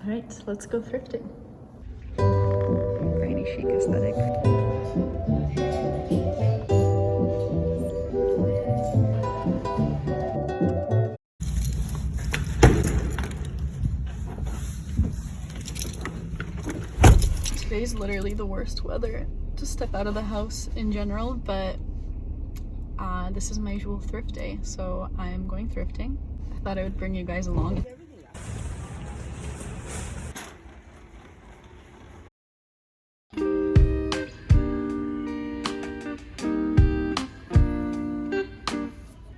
Alright, let's go thrifting. Granny chic aesthetic. Today's literally the worst weather to step out of the house in general, but this is my usual thrift day, so I'm going thrifting. I thought I would bring you guys along.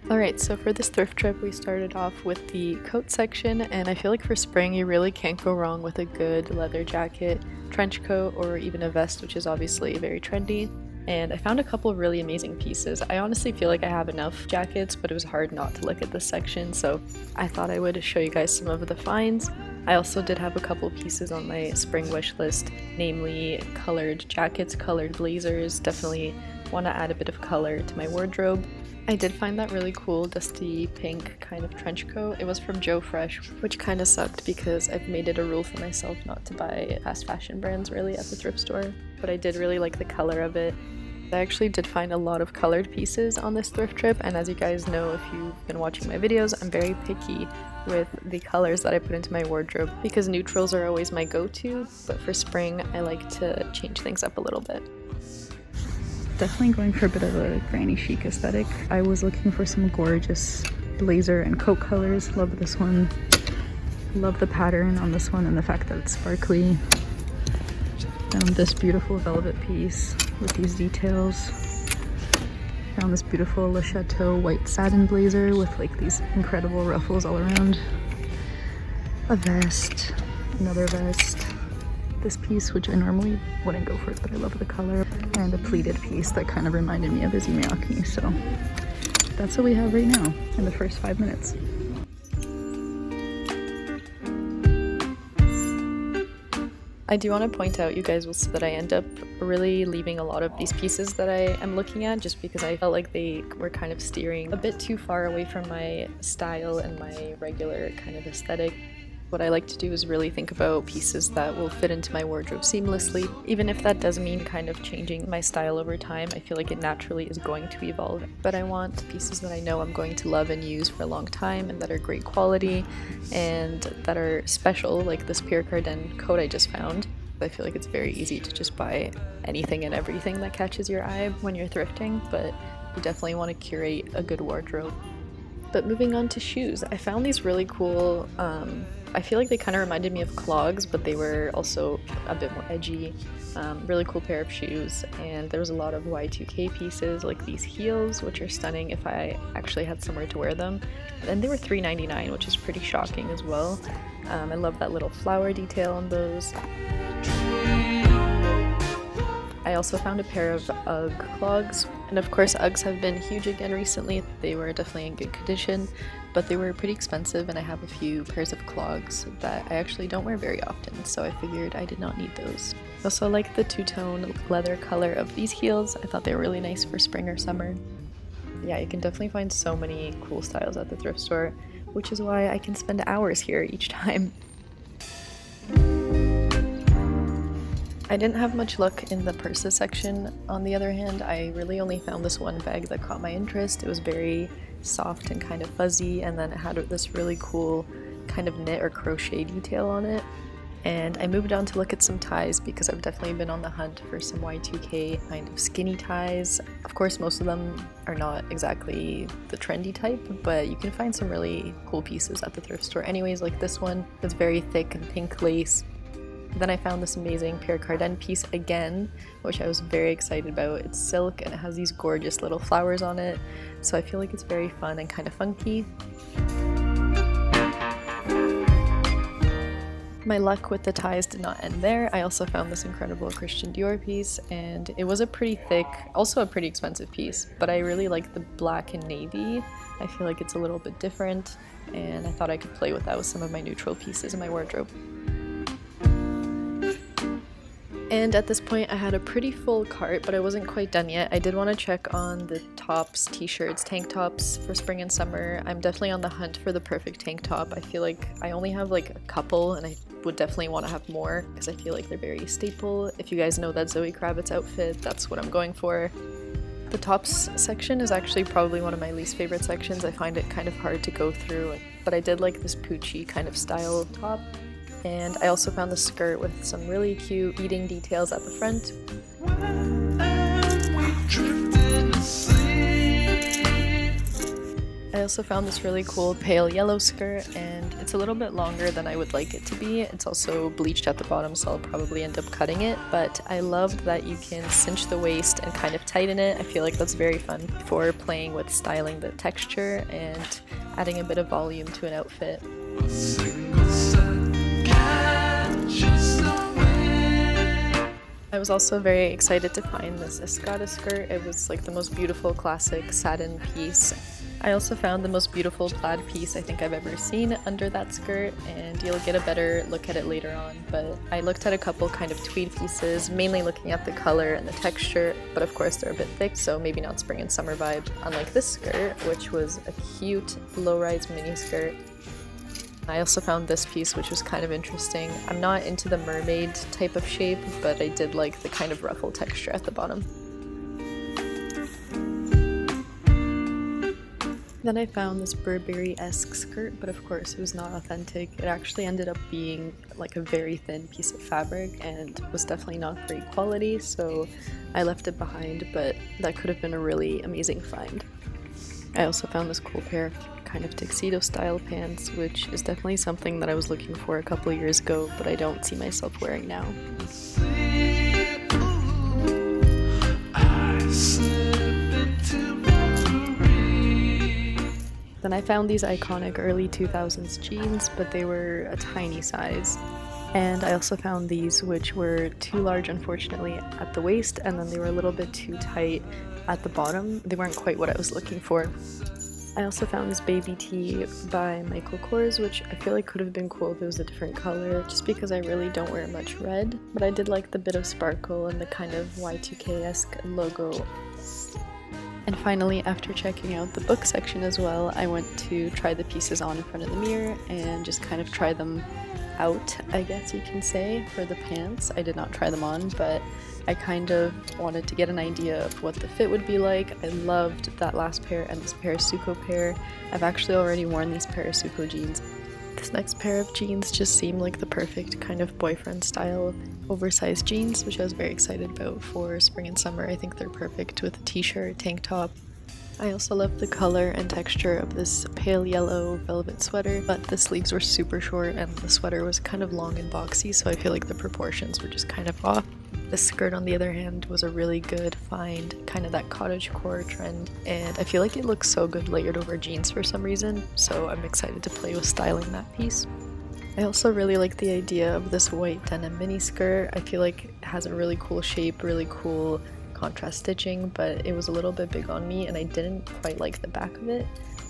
Alright, so for this thrift trip we started off with the coat section, and I feel like for spring you really can't go wrong with a good leather jacket, trench coat, or even a vest, which is obviously very trendy. And I found a couple of really amazing pieces. I honestly feel like I have enough jackets, but it was hard not to look at this section, so I thought I would show you guys some of the finds. I also did have a couple pieces on my spring wish list, namely colored jackets, colored blazers. Definitely want to add a bit of color to my wardrobe. I did find that really cool dusty pink kind of trench coat. It was from Joe Fresh, which kind of sucked because I've made it a rule for myself not to buy fast fashion brands really at the thrift store, but I did really like the color of it. I actually did find a lot of colored pieces on this thrift trip, and as you guys know if you've been watching my videos, I'm very picky with the colors that I put into my wardrobe because neutrals are always my go-to, but for spring I like to change things up a little bit. Definitely going for a bit of a granny chic aesthetic. I was looking for some gorgeous blazer and coat colors. Love this one. Love the pattern on this one and the fact that it's sparkly. Found this beautiful velvet piece with these details. Found this beautiful Le Chateau white satin blazer with like these incredible ruffles all around. A vest, another vest. This piece, which I normally wouldn't go for it, but I love the color, and a pleated piece that kind of reminded me of Izzy, so that's what we have right now in the first 5 minutes. I do want to point out, you guys will see that I end up really leaving a lot of these pieces that I am looking at just because I felt like they were kind of steering a bit too far away from my style and my regular kind of aesthetic. What I like to do is really think about pieces that will fit into my wardrobe seamlessly. Even if that does mean kind of changing my style over time, I feel like it naturally is going to evolve. But I want pieces that I know I'm going to love and use for a long time and that are great quality and that are special, like this Pierre Cardin coat I just found. I feel like it's very easy to just buy anything and everything that catches your eye when you're thrifting, but you definitely want to curate a good wardrobe. But moving on to shoes, I found these really cool, I feel like they kind of reminded me of clogs, but they were also a bit more edgy. Really cool pair of shoes, and there was a lot of Y2K pieces like these heels, which are stunning if I actually had somewhere to wear them. And they were $3.99, which is pretty shocking as well. I love that little flower detail on those. I also found a pair of UGG clogs, and of course Uggs have been huge again recently. They were definitely in good condition, but they were pretty expensive, and I have a few pairs of clogs that I actually don't wear very often, so I figured I did not need those. I also like the two-tone leather color of these heels. I thought they were really nice for spring or summer. Yeah, you can definitely find so many cool styles at the thrift store, which is why I can spend hours here each time. I didn't have much luck in the purses section. On the other hand, I really only found this one bag that caught my interest. It was very soft and kind of fuzzy, and then it had this really cool kind of knit or crochet detail on it. And I moved on to look at some ties because I've definitely been on the hunt for some Y2K kind of skinny ties. Of course, most of them are not exactly the trendy type, but you can find some really cool pieces at the thrift store anyways, like this one. It's very thick and pink lace. Then I found this amazing Pierre Cardin piece again, which I was very excited about. It's silk and it has these gorgeous little flowers on it, so I feel like it's very fun and kind of funky. My luck with the ties did not end there. I also found this incredible Christian Dior piece, and it was a pretty thick, also a pretty expensive piece, but I really like the black and navy. I feel like it's a little bit different, and I thought I could play with that with some of my neutral pieces in my wardrobe. And at this point I had a pretty full cart, but I wasn't quite done yet. I did want to check on the tops, t-shirts, tank tops for spring and summer. I'm definitely on the hunt for the perfect tank top. I feel like I only have like a couple and I would definitely want to have more because I feel like they're very staple. If you guys know that Zoe Kravitz outfit, that's what I'm going for. The tops section is actually probably one of my least favorite sections. I find it kind of hard to go through, but I did like this poochy kind of style top. And I also found the skirt with some really cute beading details at the front. I also found this really cool pale yellow skirt, and it's a little bit longer than I would like it to be. It's also bleached at the bottom, so I'll probably end up cutting it, but I loved that you can cinch the waist and kind of tighten it. I feel like that's very fun for playing with styling the texture and adding a bit of volume to an outfit. I was also very excited to find this escada skirt. It was like the most beautiful classic satin piece. I also found the most beautiful plaid piece I think I've ever seen under that skirt, and you'll get a better look at it later on, but I looked at a couple kind of tweed pieces, mainly looking at the color and the texture, but of course they're a bit thick, so maybe not spring and summer vibe, unlike this skirt, which was a cute low-rise mini skirt. I also found this piece, which was kind of interesting. I'm not into the mermaid type of shape, but I did like the kind of ruffle texture at the bottom. Then I found this Burberry-esque skirt, but of course it was not authentic. It actually ended up being like a very thin piece of fabric and was definitely not great quality, so I left it behind, but that could have been a really amazing find. I also found this cool pair of kind of tuxedo style pants, which is definitely something that I was looking for a couple of years ago, but I don't see myself wearing now. Then I found these iconic early 2000s jeans, but they were a tiny size. And I also found these, which were too large, unfortunately, at the waist, and then they were a little bit too tight at the bottom. They weren't quite what I was looking for. I also found this baby tee by Michael Kors, which I feel like could have been cool if it was a different color, just because I really don't wear much red. But I did like the bit of sparkle and the kind of Y2K-esque logo. And finally, after checking out the book section as well, I went to try the pieces on in front of the mirror and just kind of try them out, I guess you can say, for the pants. I did not try them on, but I kind of wanted to get an idea of what the fit would be like. I loved that last pair and this Parasuco pair. I've actually already worn these Parasuco jeans. This next pair of jeans just seemed like the perfect kind of boyfriend style oversized jeans, which I was very excited about for spring and summer. I think they're perfect with a t-shirt, tank top. I also love the color and texture of this pale yellow velvet sweater, but the sleeves were super short and the sweater was kind of long and boxy, so I feel like the proportions were just kind of off. The skirt, on the other hand, was a really good find, kind of that cottagecore trend, and I feel like it looks so good layered over jeans for some reason, so I'm excited to play with styling that piece. I also really like the idea of this white denim mini skirt. I feel like it has a really cool shape, really cool contrast stitching, but it was a little bit big on me and I didn't quite like the back of it.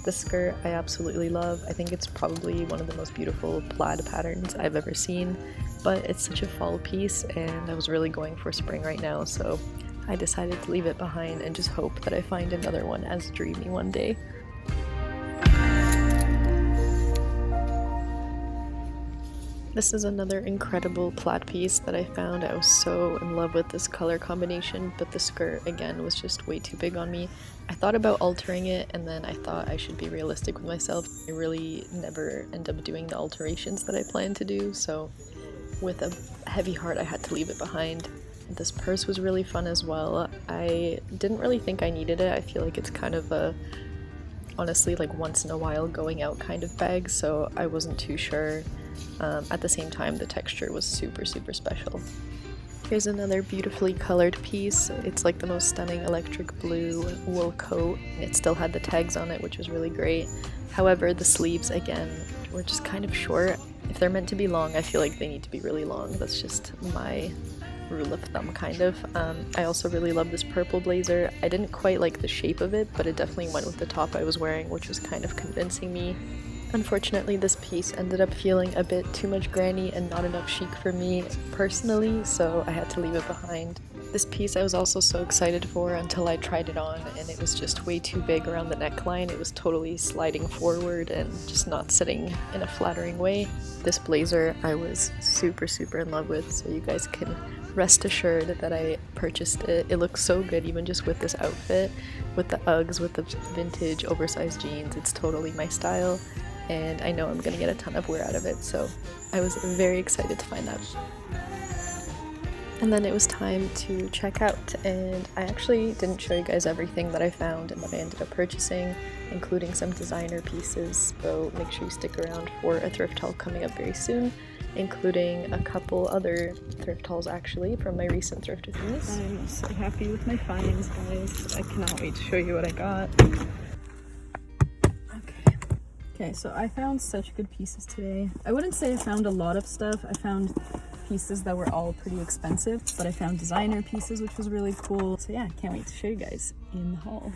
The skirt I absolutely love. I think it's probably one of the most beautiful plaid patterns I've ever seen, but it's such a fall piece and I was really going for spring right now, so I decided to leave it behind and just hope that I find another one as dreamy one day. This is another incredible plaid piece that I found. I was so in love with this color combination, but the skirt, again, was just way too big on me. I thought about altering it, and then I thought I should be realistic with myself. I really never end up doing the alterations that I plan to do, so with a heavy heart, I had to leave it behind. This purse was really fun as well. I didn't really think I needed it. I feel like it's kind of a, honestly, like once in a while going out kind of bag, so I wasn't too sure. At the same time, the texture was super, super special. Here's another beautifully colored piece. It's like the most stunning electric blue wool coat. It still had the tags on it, which was really great. However, the sleeves, again, were just kind of short. If they're meant to be long, I feel like they need to be really long. That's just my rule of thumb, kind of. I also really love this purple blazer. I didn't quite like the shape of it, but it definitely went with the top I was wearing, which was kind of convincing me. Unfortunately, this piece ended up feeling a bit too much granny and not enough chic for me personally, so I had to leave it behind. This piece I was also so excited for until I tried it on, and it was just way too big around the neckline. It was totally sliding forward and just not sitting in a flattering way. This blazer I was super in love with, so you guys can rest assured that I purchased it. It looks so good even just with this outfit, with the Uggs, with the vintage oversized jeans. It's totally my style, and I know I'm gonna get a ton of wear out of it, so I was very excited to find that. And then it was time to check out, and I actually didn't show you guys everything that I found and that I ended up purchasing, including some designer pieces, so make sure you stick around for a thrift haul coming up very soon, including a couple other thrift hauls actually from my recent thrift with me. I'm so happy with my finds, guys. I cannot wait to show you what I got. Okay, so I found such good pieces today. I wouldn't say I found a lot of stuff. I found pieces that were all pretty expensive, but I found designer pieces, which was really cool. So yeah, can't wait to show you guys in the haul.